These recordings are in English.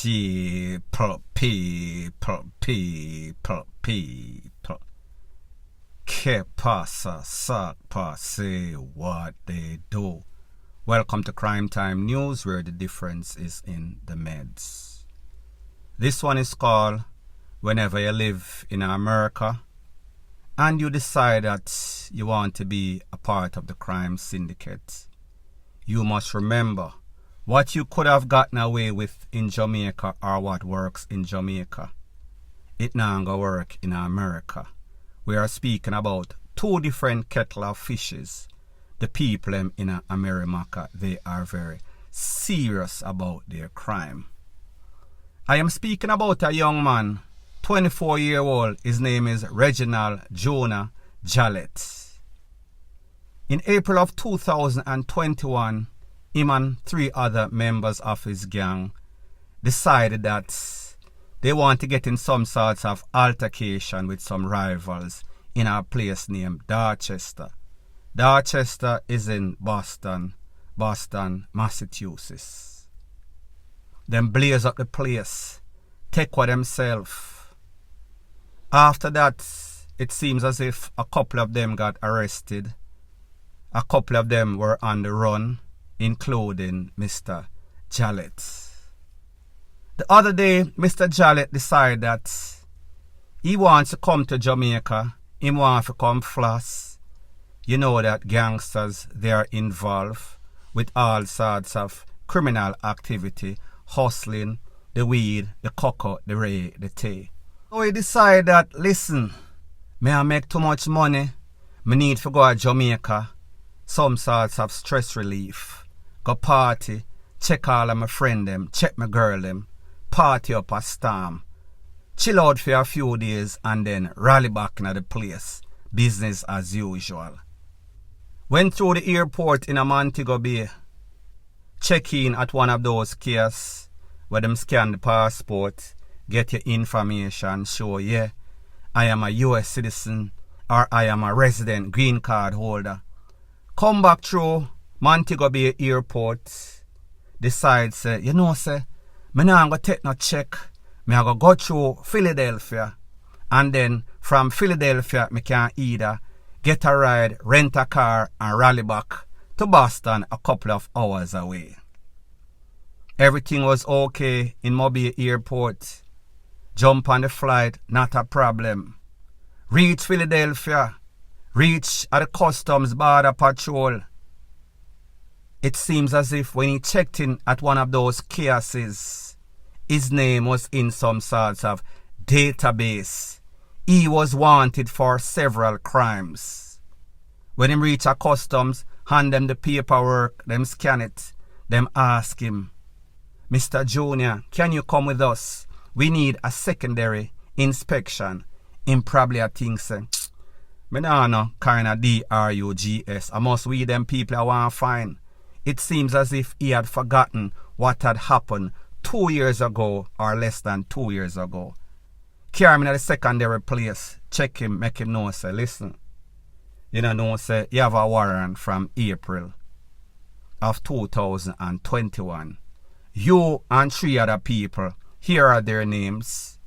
People. Que pasa, sac passe, what they do. Welcome to Crime Time News, where the difference is in the meds. This one is called Whenever You Live in America and you decide that you want to be a part of the crime syndicate, you must remember what you could have gotten away with in Jamaica or what works in Jamaica. It not gonna work in America. We are speaking about two different kettle of fishes. The people in America, they are very serious about their crime. I am speaking about a young man, 24-year-old. His name is Reginald Jonah Jallet. In April of 2021, him and three other members of his gang decided that they want to get in some sorts of altercation with some rivals in a place named Dorchester. Dorchester is in Boston, Massachusetts. Them blaze up the place, take what themselves. After that, it seems as if a couple of them got arrested. A couple of them were on the run, including Mr. Jallet. The other day, Mr. Jallet decided that he wants to come to Jamaica. He wants to come floss. You know that gangsters, they are involved with all sorts of criminal activity, hustling, the weed, the cocoa, the ray, the tea. So he decided that, listen, may I make too much money? Me need to go to Jamaica, some sorts of stress relief. Go party, check all of my friend them, check my girl them, party up a storm, chill out for a few days and then rally back into the place, business as usual. Went through the airport in Montego Bay, check in at one of those kiosks where them scan the passport, get your information, show yeah, I am a US citizen or I am a resident green card holder. Come back through Montego Bay airport, decide say, you know say, me not going to take no check. Me I go through Philadelphia. And then from Philadelphia, me can either get a ride, rent a car, and rally back to Boston a couple of hours away. Everything was okay in Mobile Airport. Jump on the flight, not a problem. Reach Philadelphia. Reach at the Customs Border Patrol. It seems as if when he checked in at one of those kiosks, his name was in some sorts of database. He was wanted for several crimes. When him reach a customs, hand them the paperwork, them scan it, them ask him, Mr. Junior, can you come with us? We need a secondary inspection. Him probably a think say, me nah know kind of drugs. I must we them people I want to find. It seems as if he had forgotten what had happened 2 years ago or less than 2 years ago. Carry him in the secondary place, check him, make him know, say, listen, you know, say, you have a warrant from April of 2021. You and three other people, here are their names.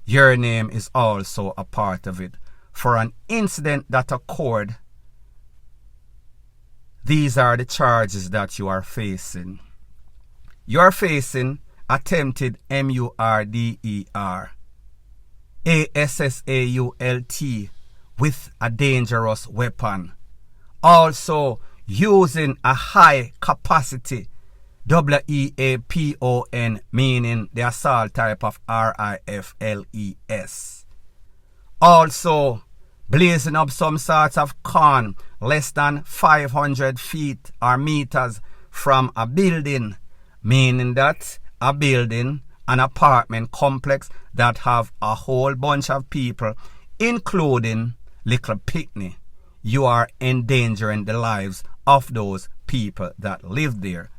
Your name is also a part of it for an incident that occurred. These are the charges that you are facing. You are facing attempted murder, ASSAULT with a dangerous weapon. Also using a high capacity WEAPON, meaning the assault type of RIFLES. Also blazing up some sorts of corn less than 500 feet or meters from a building, meaning that a building, an apartment complex that have a whole bunch of people, including little picnic. You are endangering the lives of those people that live there.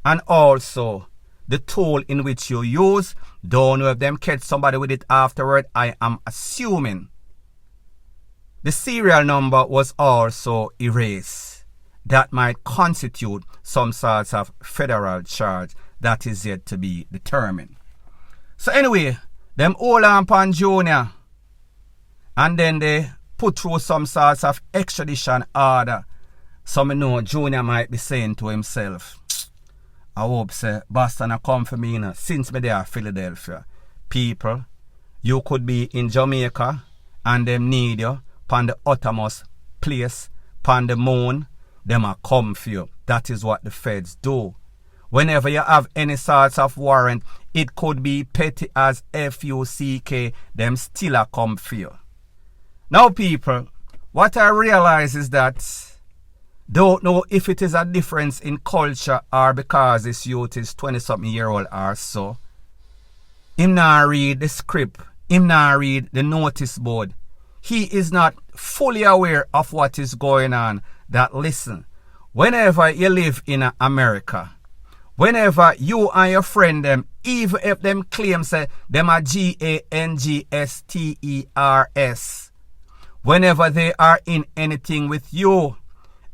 And also, the tool in which you use, don't know if them catch somebody with it afterward, I am assuming. The serial number was also erased. That might constitute some sorts of federal charge that is yet to be determined. So anyway, them hold on upon Junior. And then they put through some sorts of extradition order. So me know Junior might be saying to himself, I hope say Boston a come for me now, since me there Philadelphia. People, you could be in Jamaica and them need you upon the uttermost place, upon the moon, them a come for you. That is what the feds do. Whenever you have any sorts of warrant, it could be petty as FUCK, them still a come for you. Now people, what I realize is that don't know if it is a difference in culture or because this youth is 20-something year old or so. Him not read the script. Him not read the notice board. He is not fully aware of what is going on. That listen, whenever you live in America, whenever you and your friend them, even if them claim say them are GANGSTERS, whenever they are in anything with you,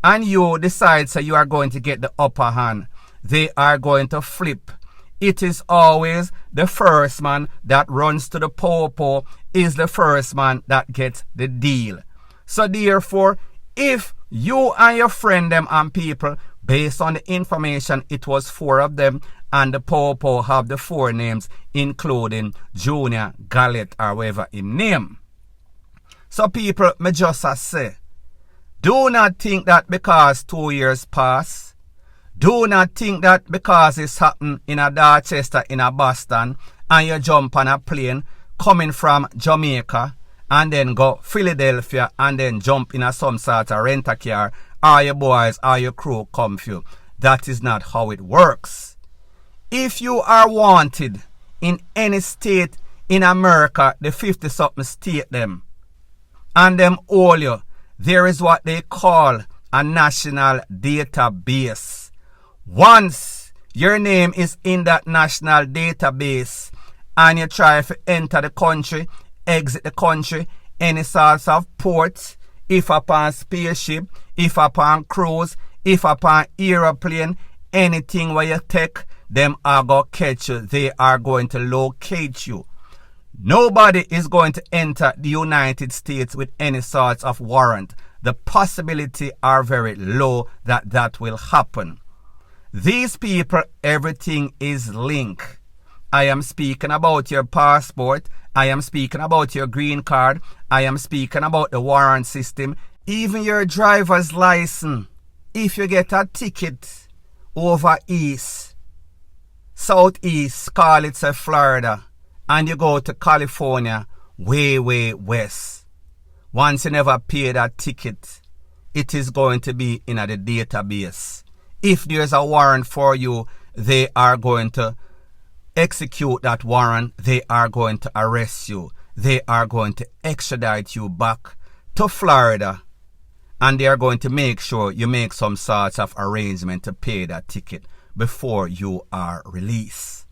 and you decide say you are going to get the upper hand, they are going to flip. It is always the first man that runs to the popo is the first man that gets the deal. So therefore, if you and your friend them and people, based on the information, it was 4 of them, and the popo have the 4 names, including Junior, Gallet, or whatever in name. So people, me just say, do not think that because 2 years pass, do not think that because it's happened in a Dorchester, in a Boston, and you jump on a plane coming from Jamaica and then go Philadelphia and then jump in a some sort of rent-a-car, or your boys or your crew come for you. That is not how it works. If you are wanted in any state in America, the 50-something state them, and them all you, there is what they call a national database. Once your name is in that national database and you try to enter the country, exit the country, any sorts of ports, if upon spaceship, if upon cruise, if upon aeroplane, anything where you take, them are going to catch you. They are going to locate you. Nobody is going to enter the United States with any sorts of warrant. The possibility are very low that that will happen. These people, everything is linked. I am speaking about your passport. I am speaking about your green card. I am speaking about the warrant system. Even your driver's license. If you get a ticket over east, southeast, call it say Florida, and you go to California, way west. Once you never pay that ticket, it is going to be in the database. If there's a warrant for you, they are going to execute that warrant. They are going to arrest you. They are going to extradite you back to Florida. And they are going to make sure you make some sorts of arrangement to pay that ticket before you are released.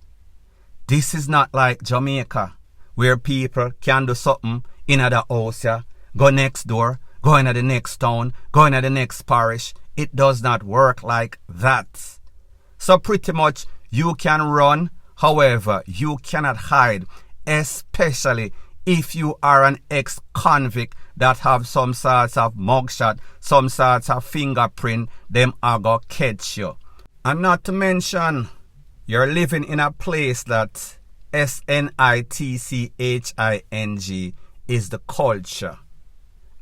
This is not like Jamaica, where people can do something in other house, yeah, go next door, go into the next town, go into the next parish. It does not work like that. So pretty much you can run, however, you cannot hide, especially if you are an ex-convict that have some sorts of mugshot, some sorts of fingerprint, them are gonna catch you. And not to mention, you're living in a place that SNITCHING is the culture.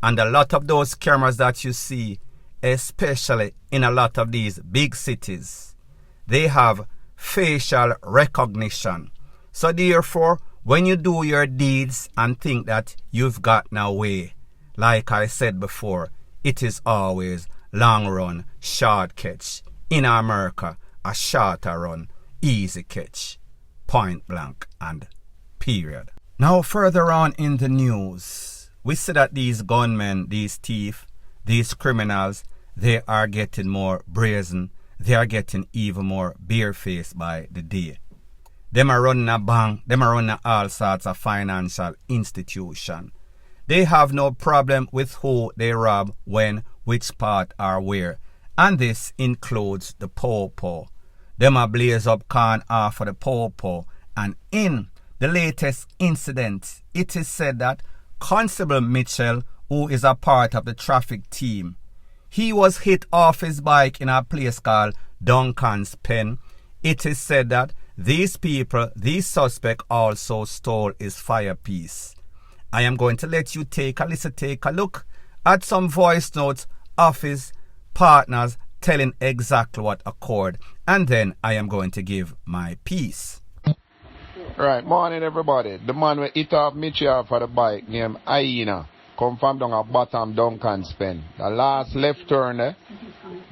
And a lot of those cameras that you see, especially in a lot of these big cities, they have facial recognition. So therefore, when you do your deeds and think that you've gotten away, like I said before, it is always long run, short catch. In America, a shorter run, easy catch, point blank and period. Now further on in the news, we see that these gunmen, these thieves, these criminals, they are getting more brazen. They are getting even more barefaced by the day. Them are running a bank. Them are running all sorts of financial institution. They have no problem with who they rob, when, which part, or where. And this includes the popo. Them a blaze up can off for the popo and in the latest incident. It is said that Constable Mitchell, who is a part of the traffic team, he was hit off his bike in a place called Duncan's Pen. It is said that these suspects also stole his firepiece. I am going to let you take a look at some voice notes of his partners telling exactly what occurred, and then I am going to give my piece. Right, morning everybody. The man will hit off Mitchell for the bike named Hyena. Come from down at bottom Duncan's Pen. The last left turn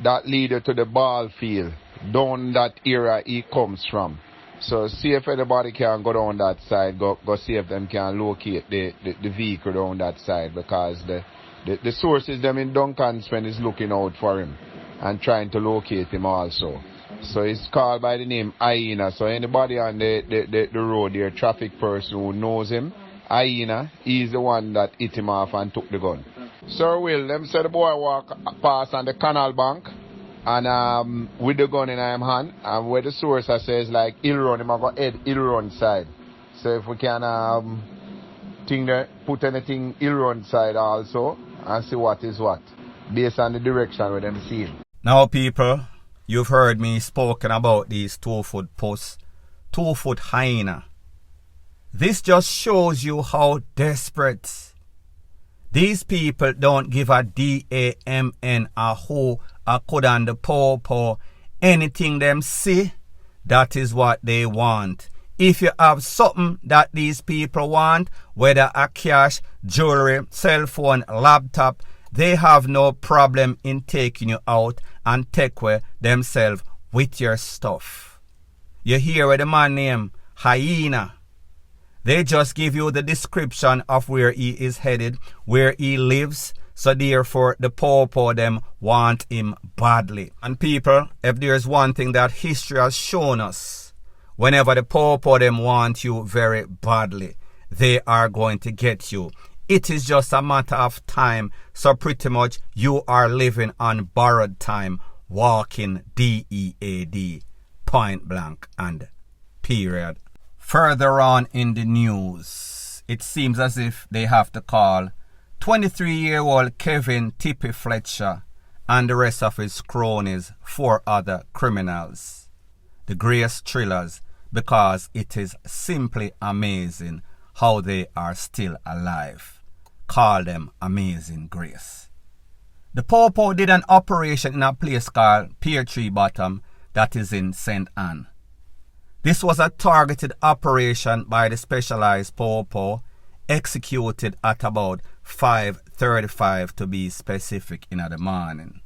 that leaded to the ball field. Down that area he comes from. So see if anybody can go down that side, go see if them can locate the vehicle down that side, because the sources them in Duncan's Pen is looking out for him and trying to locate him also. So he's called by the name Hyena. So anybody on the road there, traffic person who knows him, Hyena, he's the one that hit him off and took the gun. Sir Will, them said the boy walk past on the canal bank and with the gun in his hand, and where the source says like he'll run, him go head he'll run side. So if we can put anything he'll run side also and see what is what, based on the direction where them see him. Now people, you've heard me spoken about these 2-foot posts, 2-foot hyena. This just shows you how desperate. These people don't give a damn a who a could and the paw. Anything them see, that is what they want. If you have something that these people want, whether a cash, jewelry, cell phone, laptop, they have no problem in taking you out and take away themselves with your stuff. You hear where the man named Hyena. They just give you the description of where he is headed, where he lives, so therefore the poor them want him badly. And people, if there's one thing that history has shown us, whenever the poor them want you very badly, they are going to get you. It is just a matter of time, so pretty much you are living on borrowed time, walking DEAD, point blank and period. Further on in the news, it seems as if they have to call 23-year-old Kevin Tippy Fletcher and the rest of his cronies 4 other criminals, the Grace Thrillers, because it is simply amazing how they are still alive. Call them Amazing Grace. The Popo did an operation in a place called Pear Tree Bottom that is in St. Anne. This was a targeted operation by the specialized Popo, executed at about 5:35 to be specific in the morning.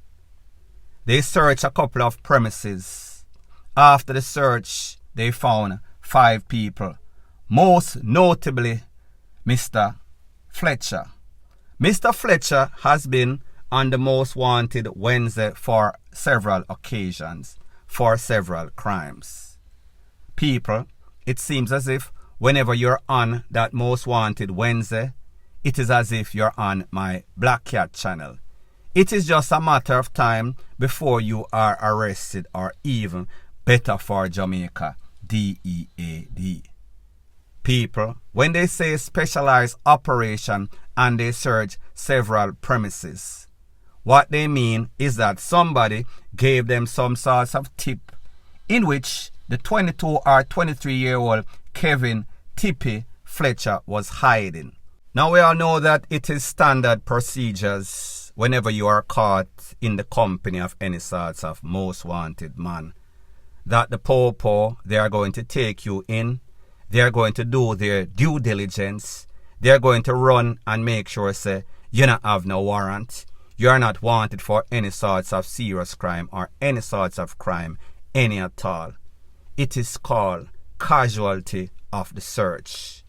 They searched a couple of premises. After the search, they found 5 people, most notably Mr. Fletcher. Mr. Fletcher has been on the most wanted Wednesday for several occasions, for several crimes. People, it seems as if whenever you're on that most wanted Wednesday, it is as if you're on my Black Cat channel. It is just a matter of time before you are arrested, or even better for Jamaica, DEAD. People, when they say specialized operation and they search several premises, what they mean is that somebody gave them some sort of tip in which the 22 or 23-year-old Kevin Tippy Fletcher was hiding. Now we all know that it is standard procedures whenever you are caught in the company of any sorts of most wanted man, that the Popo, they are going to take you in, they are going to do their due diligence, they are going to run and make sure say you don't have no warrant, you are not wanted for any sorts of serious crime or any sorts of crime, any at all. It is called casualty of the search.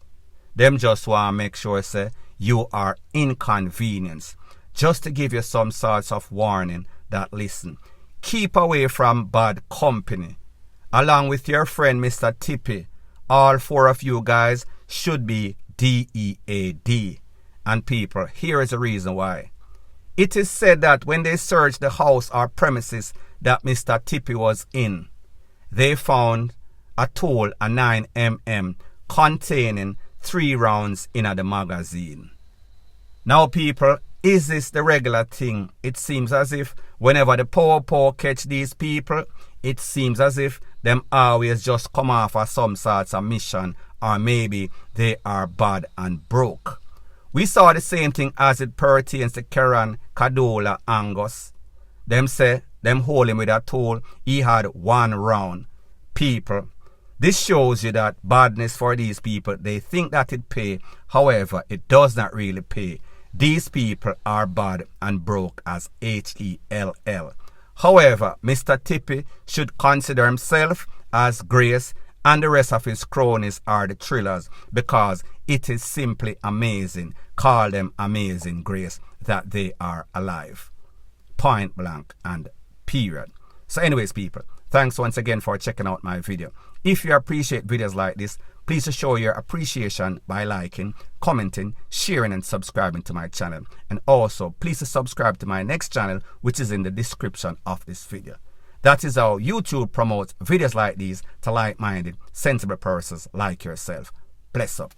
Them just want to make sure say you are inconvenienced, just to give you some sorts of warning that listen, keep away from bad company. Along with your friend Mr. Tippy, all 4 of you guys should be DEAD. And people, here is the reason why. It is said that when they searched the house or premises that Mr. Tippy was in, they found a tool, a 9mm containing 3 rounds in the magazine. Now people, is this the regular thing? It seems as if whenever the poor catch these people, it seems as if them always just come off of some sorts of mission, or maybe they are bad and broke. We saw the same thing as it pertains to Keran, Kadola, Angus. Them say, them hold him with a tool, he had 1 round. People, this shows you that badness for these people, they think that it pay, however, it does not really pay. These people are bad and broke as H-E-L-L. However, Mr. Tippy should consider himself as Grace, and the rest of his cronies are the thrillers, because it is simply amazing, call them Amazing Grace, that they are alive. Point blank and period. So anyways people, thanks once again for checking out my video. If you appreciate videos like this, please show your appreciation by liking, commenting, sharing and subscribing to my channel. And also please subscribe to my next channel, which is in the description of this video. That is how YouTube promotes videos like these to like-minded, sensible persons like yourself. Bless up.